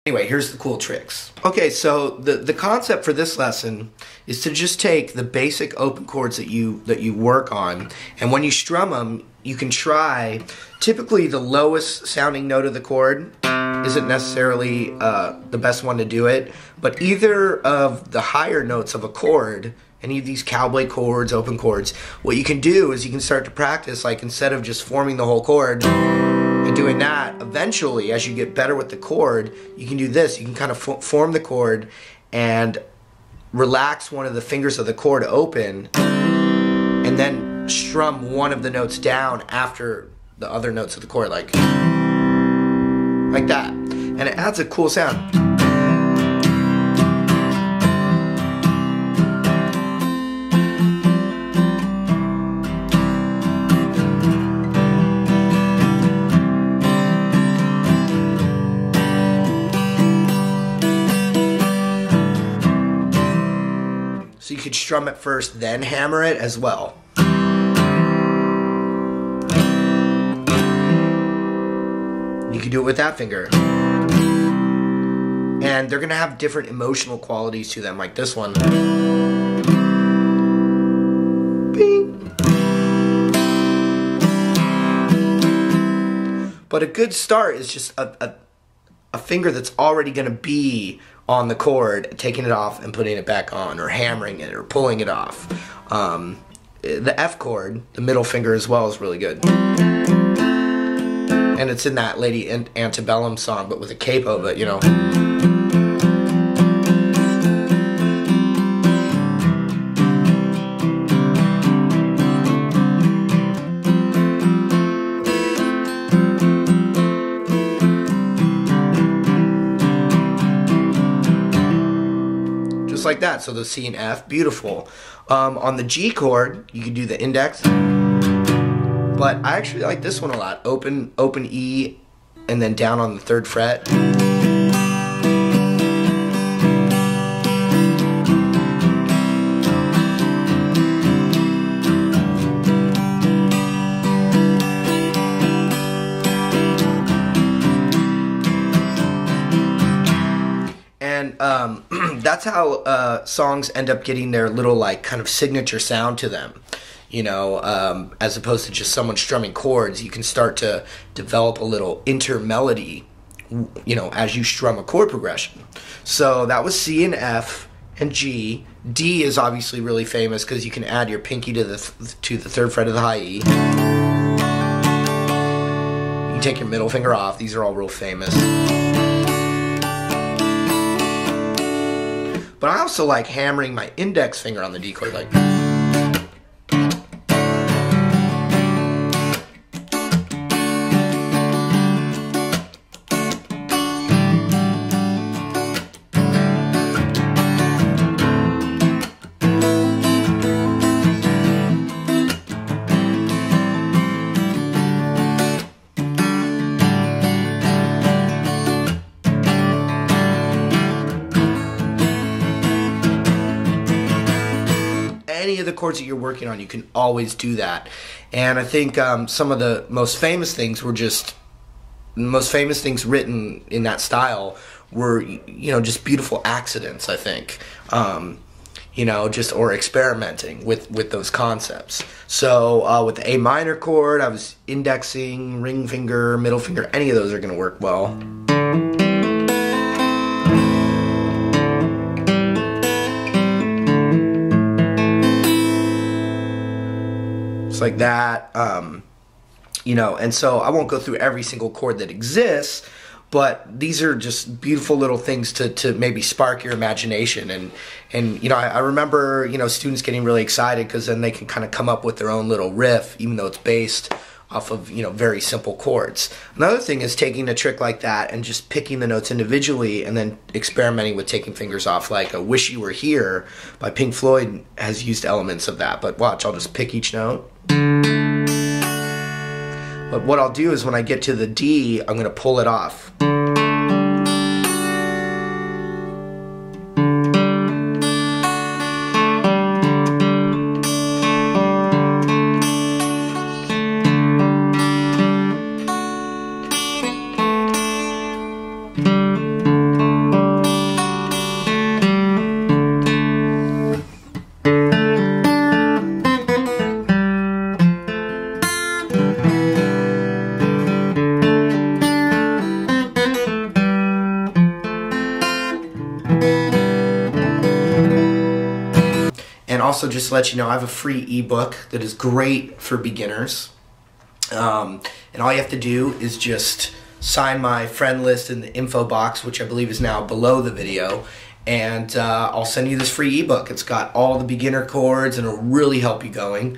Anyway, here's the cool tricks. Okay, so the concept for this lesson is to just take the basic open chords that you work on, and when you strum them, you can try. Typically, the lowest sounding note of the chord isn't necessarily the best one to do it, but either of the higher notes of a chord, any of these cowboy chords, open chords, what you can do is you can start to practice, like instead of just forming the whole chord and doing that, eventually as you get better with the chord, you can do this. You can kind of form the chord and relax one of the fingers of the chord open and then strum one of the notes down after the other notes of the chord, like that. And it adds a cool sound. So you could strum it first, then hammer it as well. You can do it with that finger. And they're going to have different emotional qualities to them, like this one. Bing. But a good start is just a finger that's already going to be on the chord, taking it off and putting it back on, or hammering it, or pulling it off. The F chord, the middle finger as well, is really good. And it's in that Lady Antebellum song, but with a capo, but you know. Just like that, so the C and F, beautiful. On the G chord, you can do the index. But I actually like this one a lot. Open E, and then down on the 3rd fret. And that's how songs end up getting their little, like, kind of signature sound to them. You know, as opposed to just someone strumming chords, you can start to develop a little intermelody, you know, as you strum a chord progression. So that was C and F and G. D is obviously really famous because you can add your pinky to the 3rd fret of the high E. You can take your middle finger off. These are all real famous. But I also like hammering my index finger on the D chord, like. Any of the chords that you're working on, you can always do that. And I think some of the most famous things written in that style were, you know, just beautiful accidents, I think. You know, just, or experimenting with those concepts. So with the A minor chord, I was indexing, ring finger, middle finger, any of those are going to work well. Like that, you know, and so I won't go through every single chord that exists, but these are just beautiful little things to maybe spark your imagination. And you know, I remember, you know, students getting really excited because then they can kind of come up with their own little riff, even though it's based off of, you know, very simple chords. Another thing is taking a trick like that and just picking the notes individually and then experimenting with taking fingers off, like a Wish You Were Here by Pink Floyd has used elements of that. But watch, I'll just pick each note. But what I'll do is when I get to the D, I'm going to pull it off. also, just to let you know, I have a free ebook that is great for beginners. And all you have to do is just sign my friend list in the info box, which I believe is now below the video, and I'll send you this free ebook. It's got all the beginner chords and it'll really help you going.